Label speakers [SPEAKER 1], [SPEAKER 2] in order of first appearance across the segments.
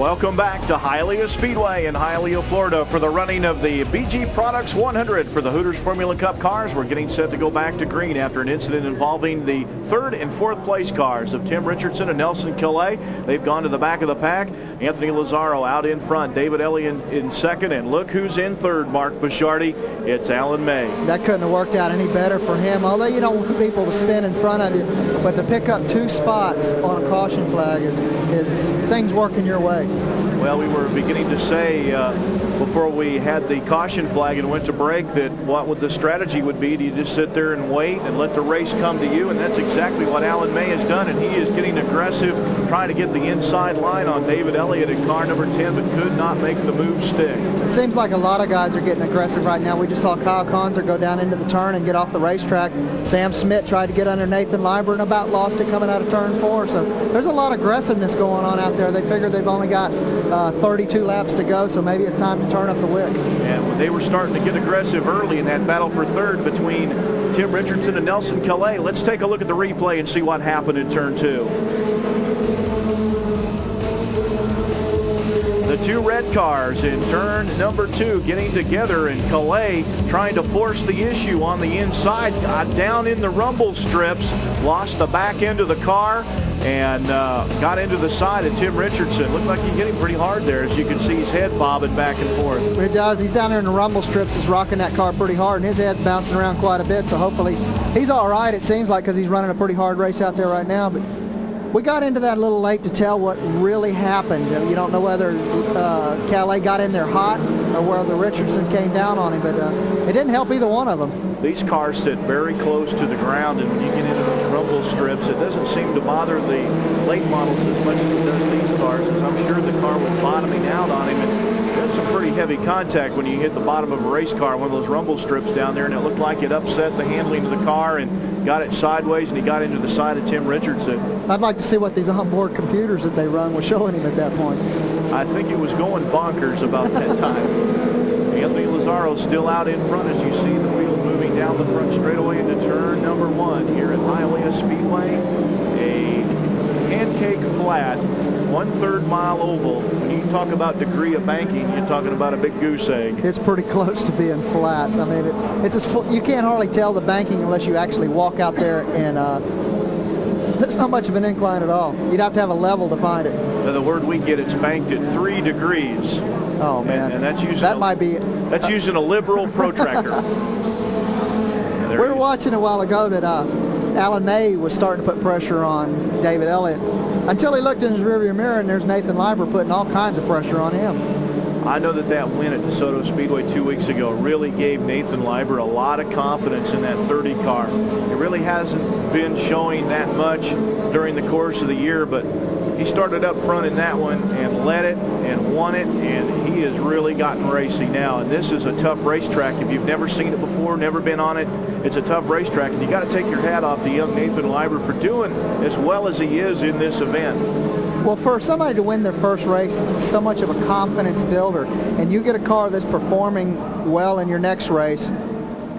[SPEAKER 1] Welcome back to Hialeah Speedway in Hialeah, Florida for the running of the BG Products 100 for the Hooters Formula Cup cars. We're getting set to go back to green after an incident involving the third and fourth place cars of Tim Richardson and Nelson Calais. They've gone to the back of the pack. Anthony Lazzaro out in front, David Elliott in second, and look who's in third, Mark Bishardi. It's Alan May.
[SPEAKER 2] That couldn't have worked out any better for him, although you don't want people to spin in front of you, but to pick up 2 spots on a caution flag is things working your way.
[SPEAKER 1] Well, we were beginning to say before we had the caution flag and went to break that what would the strategy would be. Do you just sit there and wait and let the race come to you? And that's exactly what Alan May has done, and he is getting aggressive, trying to get the inside line on David Elliott in car number 10, but could not make the move stick.
[SPEAKER 2] It seems like a lot of guys are getting aggressive right now. We just saw Kyle Conzer go down into the turn and get off the racetrack. Sam Smith tried to get under Nathan Leiber and about lost it coming out of turn 4. So there's a lot of aggressiveness going on out there. They figured they've only got 32 laps to go, so maybe it's time to turn up the wick.
[SPEAKER 1] And when they were starting to get aggressive early in that battle for third between Tim Richardson and Nelson Calais, let's take a look at the replay and see what happened in turn 2. The 2 red cars in turn number 2 getting together, and Calais trying to force the issue on the inside, got down in the rumble strips, lost the back end of the car, and got into the side of Tim Richardson. Looked like he hit him pretty hard there. As you can see, his head bobbing back and forth.
[SPEAKER 2] It does. He's down there in the rumble strips. He's rocking that car pretty hard, and his head's bouncing around quite a bit, so hopefully he's all right, it seems like, because he's running a pretty hard race out there right now. But we got into that a little late to tell what really happened. You don't know whether Calais got in there hot or whether Richardson came down on him, but it didn't help either one of them.
[SPEAKER 1] These cars sit very close to the ground, and when you get into those rumble strips, it doesn't seem to bother the late models as much as it does these cars, as I'm sure the car was bottoming out on him. And that's some pretty heavy contact when you hit the bottom of a race car, one of those rumble strips down there, and it looked like it upset the handling of the car and got it sideways, and he got into the side of Tim Richardson.
[SPEAKER 2] I'd like to see what these onboard computers that they run were showing him at that point.
[SPEAKER 1] I think it was going bonkers about that time. Anthony Lazzaro still out in front as you see the field moving down the front straightaway into turn number 1 here at Hialeah Speedway. A pancake flat, 1/3 mile oval. When you talk about degree of banking, you're talking about a big goose egg.
[SPEAKER 2] It's pretty close to being flat. I mean, you can't hardly tell the banking unless you actually walk out there, and there's not much of an incline at all. You'd have to have a level to find it.
[SPEAKER 1] Now, the word we get, it's banked at 3 degrees.
[SPEAKER 2] Oh man,
[SPEAKER 1] and that's using
[SPEAKER 2] that's
[SPEAKER 1] using a liberal protractor.
[SPEAKER 2] We were watching a while ago that Alan May was starting to put pressure on David Elliott until he looked in his rearview mirror, and there's Nathan Leiber putting all kinds of pressure on him.
[SPEAKER 1] I know that win at DeSoto Speedway 2 weeks ago really gave Nathan Leiber a lot of confidence in that 30 car. It really hasn't been showing that much during the course of the year, but he started up front in that one and led it and won it, and he has really gotten racy now. And this is a tough racetrack. If you've never seen it before, never been on it, it's a tough racetrack, and you got to take your hat off to young Nathan Leiber for doing as well as he is in this event.
[SPEAKER 2] Well, for somebody to win their first race, it's so much of a confidence builder, and you get a car that's performing well in your next race,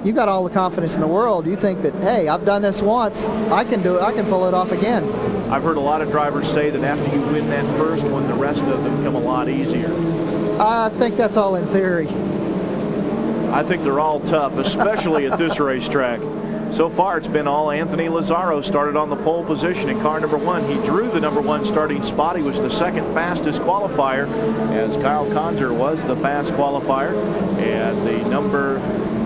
[SPEAKER 2] you got all the confidence in the world. You think that, hey, I've done this once, I can do it, I can pull it off again.
[SPEAKER 1] I've heard a lot of drivers say that after you win that first one, the rest of them come a lot easier.
[SPEAKER 2] I think that's all in theory.
[SPEAKER 1] I think they're all tough, especially at this racetrack. So far, it's been all Anthony Lazzaro. Started on the pole position in car number 1. He drew the number 1 starting spot. He was the second fastest qualifier, as Kyle Conzer was the fast qualifier. And the number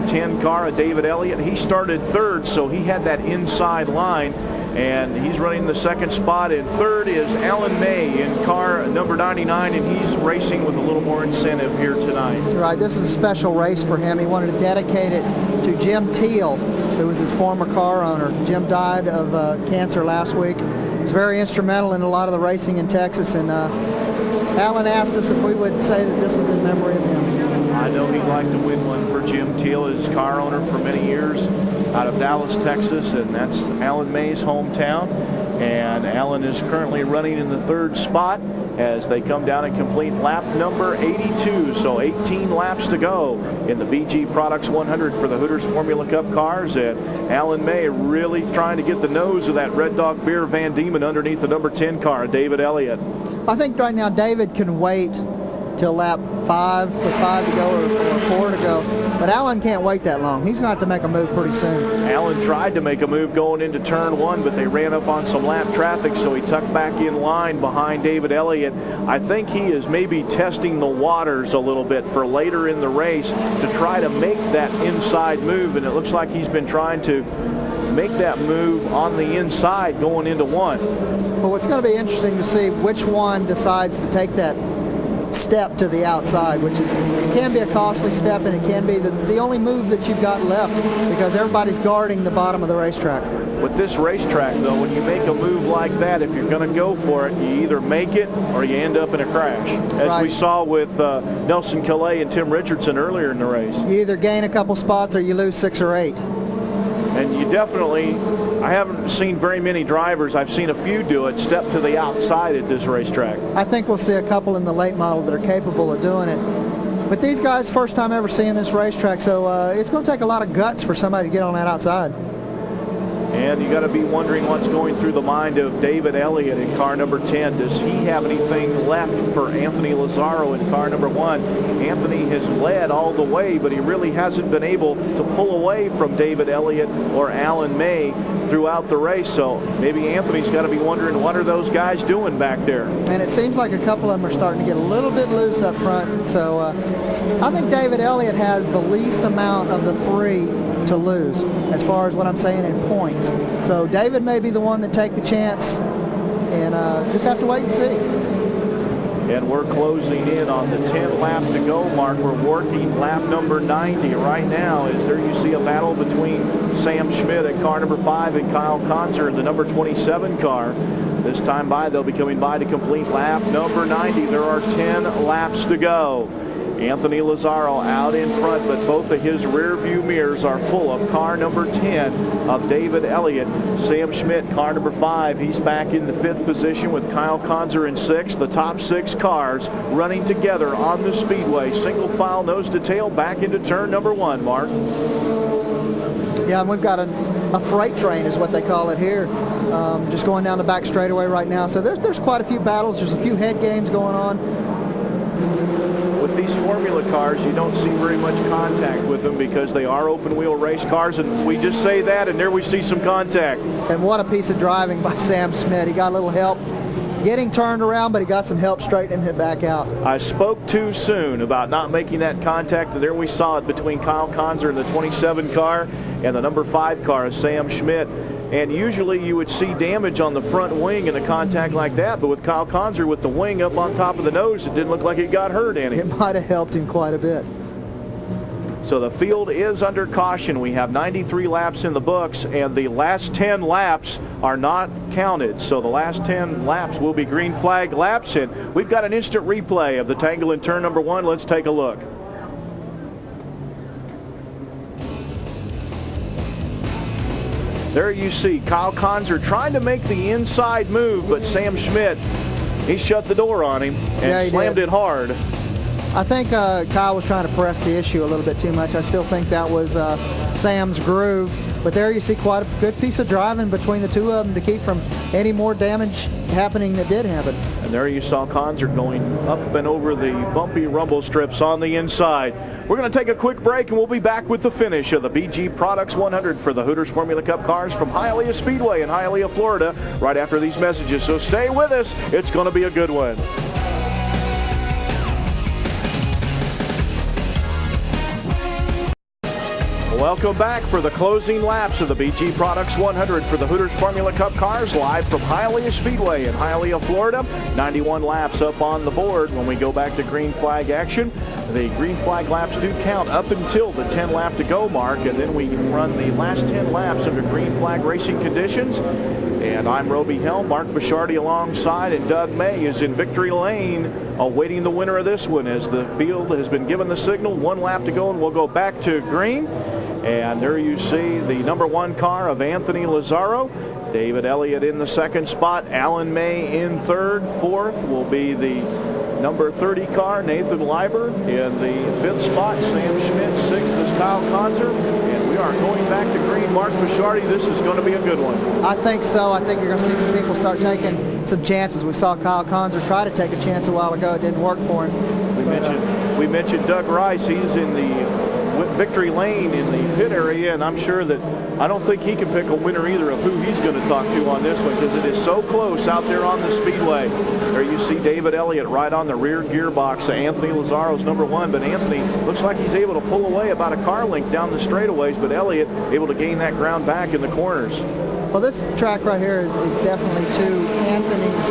[SPEAKER 1] 10 car of David Elliott, he started third, so he had that inside line. And he's running the second spot. And third is Alan May in car number 99, and he's racing with a little more incentive here tonight.
[SPEAKER 2] Right, this is a special race for him. He wanted to dedicate it to Jim Teal, who was his former car owner. Jim died of cancer last week. He was very instrumental in a lot of the racing in Texas, and Alan asked us if we would say that this was in memory of him.
[SPEAKER 1] I know he'd like to win one for Jim Teal, his car owner for many years out of Dallas, Texas, and that's Alan May's hometown. And Alan is currently running in the third spot as they come down and complete lap number 82. So 18 laps to go in the BG Products 100 for the Hooters Formula Cup cars. And Alan May really trying to get the nose of that Red Dog Beer Van Diemen underneath the number 10 car, David Elliott.
[SPEAKER 2] I think right now David can wait till lap 5 with 5 to go or 4 to go. But Alan can't wait that long. He's going to have to make a move pretty soon.
[SPEAKER 1] Alan tried to make a move going into turn 1, but they ran up on some lap traffic, so he tucked back in line behind David Elliott. I think he is maybe testing the waters a little bit for later in the race to try to make that inside move, and it looks like he's been trying to make that move on the inside going into 1.
[SPEAKER 2] But what's going to be interesting to see which one decides to take that step to the outside, which is, it can be a costly step, and it can be the only move that you've got left because everybody's guarding the bottom of the racetrack.
[SPEAKER 1] With this racetrack, though, when you make a move like that, if you're going to go for it, you either make it or you end up in a crash, as we saw with Nelson Calais and Tim Richardson earlier in the race.
[SPEAKER 2] You either gain a couple spots or you lose 6 or 8.
[SPEAKER 1] And you definitely, I haven't seen very many drivers, I've seen a few do it, step to the outside at this racetrack.
[SPEAKER 2] I think we'll see a couple in the late model that are capable of doing it. But these guys, first time ever seeing this racetrack, so it's going to take a lot of guts for somebody to get on that outside.
[SPEAKER 1] And you got to be wondering what's going through the mind of David Elliott in car number 10. Does he have anything left for Anthony Lazzaro in car number 1? Anthony has led all the way, but he really hasn't been able to pull away from David Elliott or Alan May throughout the race. So maybe Anthony's got to be wondering, what are those guys doing back there?
[SPEAKER 2] And it seems like a couple of them are starting to get a little bit loose up front. So I think David Elliott has the least amount of the 3 to lose as far as what I'm saying in points. So David may be the one that take the chance, and just have to wait and see.
[SPEAKER 1] And we're closing in on the 10 lap to go mark. We're working lap number 90 right now. As there you see a battle between Sam Schmidt at car number 5 and Kyle Konzer in the number 27 car. This time by, they'll be coming by to complete lap number 90. There are 10 laps to go. Anthony Lazzaro out in front, but both of his rear view mirrors are full of car number 10 of David Elliott. Sam Schmidt, car number 5, he's back in the 5th position with Kyle Konzer in 6th. The top 6 cars running together on the speedway. Single file nose to tail back into turn number 1, Mark.
[SPEAKER 2] Yeah, and we've got a freight train is what they call it here. Just going down the back straightaway right now. So there's quite a few battles. There's a few head games going on.
[SPEAKER 1] With these Formula cars, you don't see very much contact with them because they are open-wheel race cars, and we just say that, and there we see some contact.
[SPEAKER 2] And what a piece of driving by Sam Schmidt. He got a little help getting turned around, but he got some help straightening it back out.
[SPEAKER 1] I spoke too soon about not making that contact, and there we saw it between Kyle Konzer in the 27 car and the number 5 car, Sam Schmidt. And usually you would see damage on the front wing in a contact like that, but with Kyle Konzer with the wing up on top of the nose, it didn't look like it got hurt any.
[SPEAKER 2] It might have helped him quite a bit.
[SPEAKER 1] So the field is under caution. We have 93 laps in the books, and the last 10 laps are not counted. So the last 10 laps will be green flag laps, and we've got an instant replay of the tangle in turn number 1. Let's take a look. There you see Kyle Konzer trying to make the inside move, but Sam Schmidt, he shut the door on him and slammed it hard.
[SPEAKER 2] I think Kyle was trying to press the issue a little bit too much. I still think that was Sam's groove. But there you see quite a good piece of driving between the two of them to keep from any more damage happening that did happen.
[SPEAKER 1] And there you saw Konzer going up and over the bumpy rumble strips on the inside. We're going to take a quick break, and we'll be back with the finish of the BG Products 100 for the Hooters Formula Cup cars from Hialeah Speedway in Hialeah, Florida, right after these messages. So stay with us. It's going to be a good one. Welcome back for the closing laps of the BG Products 100 for the Hooters Formula Cup cars, live from Hialeah Speedway in Hialeah, Florida. 91 laps up on the board. When we go back to green flag action, the green flag laps do count up until the 10 lap to go mark, and then we run the last 10 laps under green flag racing conditions. And I'm Roby Helm, Mark Bishardi alongside, and Doug May is in victory lane awaiting the winner of this one as the field has been given the signal. 1 lap to go, and we'll go back to green. And there you see the number 1 car of Anthony Lazzaro. David Elliott in the 2nd spot. Alan May in 3rd. 4th will be the number 30 car, Nathan Leiber. In the 5th spot, Sam Schmidt. 6th is Kyle Konzer. And we are going back to green. Mark Bishardi, this is going to be a good one.
[SPEAKER 2] I think so. I think you're going to see some people start taking some chances. We saw Kyle Conzer try to take a chance a while ago. It didn't work for him.
[SPEAKER 1] We mentioned Doug Rice. He's in the victory lane in the pit area, and I'm sure that I don't think he can pick a winner either of who he's going to talk to on this one, because it is so close out there on the speedway. There you see David Elliott right on the rear gearbox. Anthony Lazzaro's number 1, but Anthony looks like he's able to pull away about a car length down the straightaways, but Elliott able to gain that ground back in the corners.
[SPEAKER 2] Well, this track right here is definitely to Anthony's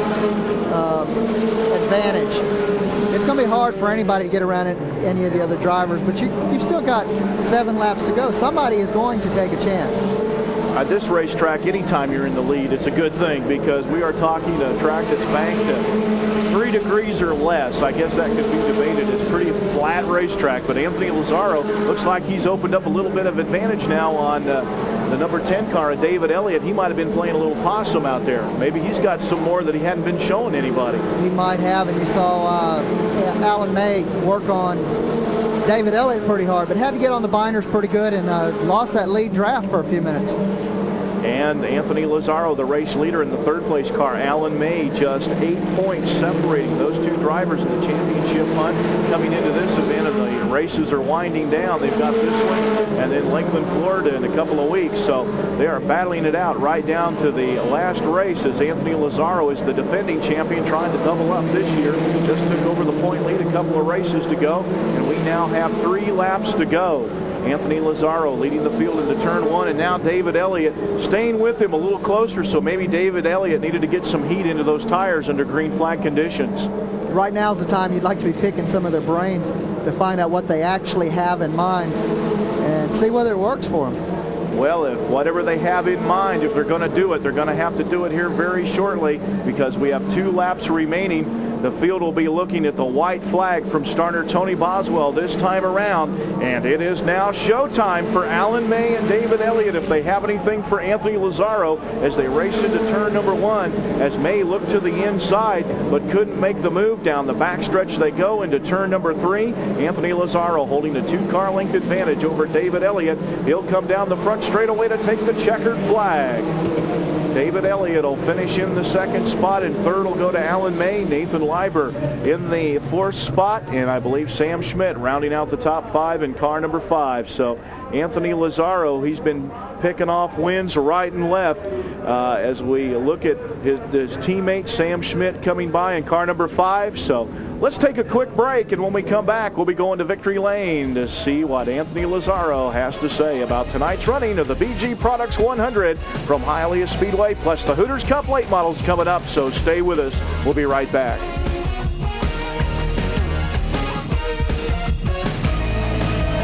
[SPEAKER 2] advantage. It's going to be hard for anybody to get around any of the other drivers, but you still got 7 laps to go. Somebody is going to take a chance.
[SPEAKER 1] At this racetrack, anytime you're in the lead, it's a good thing, because we are talking to a track that's banked at 3 degrees or less. I guess that could be debated. It's a pretty flat racetrack, but Anthony Lazzaro looks like he's opened up a little bit of advantage now on the number 10 car, David Elliott. He might have been playing a little possum out there. Maybe he's got some more that he hadn't been showing anybody.
[SPEAKER 2] He might have, and you saw Alan May work on David Elliott pretty hard, but had to get on the binders pretty good and lost that lead draft for a few minutes.
[SPEAKER 1] And Anthony Lazzaro, the race leader in the 3rd place car. Alan May just 8 points separating those 2 drivers in the championship hunt coming into this event, and the races are winding down. They've got this one and then Lakeland, Florida in a couple of weeks, so they are battling it out right down to the last race, as Anthony Lazzaro is the defending champion, trying to double up this year. Just took over the point lead, a couple of races to go, and we now have 3 laps to go. Anthony Lazzaro leading the field into turn 1, and now David Elliott staying with him a little closer, so maybe David Elliott needed to get some heat into those tires under green flag conditions.
[SPEAKER 2] Right now is the time you'd like to be picking some of their brains to find out what they actually have in mind and see whether it works for them.
[SPEAKER 1] Well, if whatever they have in mind, if they're going to do it, they're going to have to do it here very shortly, because we have 2 laps remaining. The field will be looking at the white flag from starter Tony Boswell this time around, and it is now showtime for Alan May and David Elliott if they have anything for Anthony Lazzaro as they race into turn number 1, as May looked to the inside but couldn't make the move. Down the backstretch they go into turn number 3. Anthony Lazzaro holding a 2-car length advantage over David Elliott. He'll come down the front straightaway to take the checkered flag. David Elliott will finish in the 2nd spot, and 3rd will go to Alan May. Nathan Leiber in the 4th spot, and I believe Sam Schmidt rounding out the top 5 in car number 5. So Anthony Lazzaro, he's been picking off wins right and left as we look at his teammate Sam Schmidt coming by in car number 5. So let's take a quick break, and when we come back, we'll be going to victory lane to see what Anthony Lazzaro has to say about tonight's running of the BG Products 100 from Hialeah Speedway, plus the Hooters Cup late models coming up. So stay with us. We'll be right back.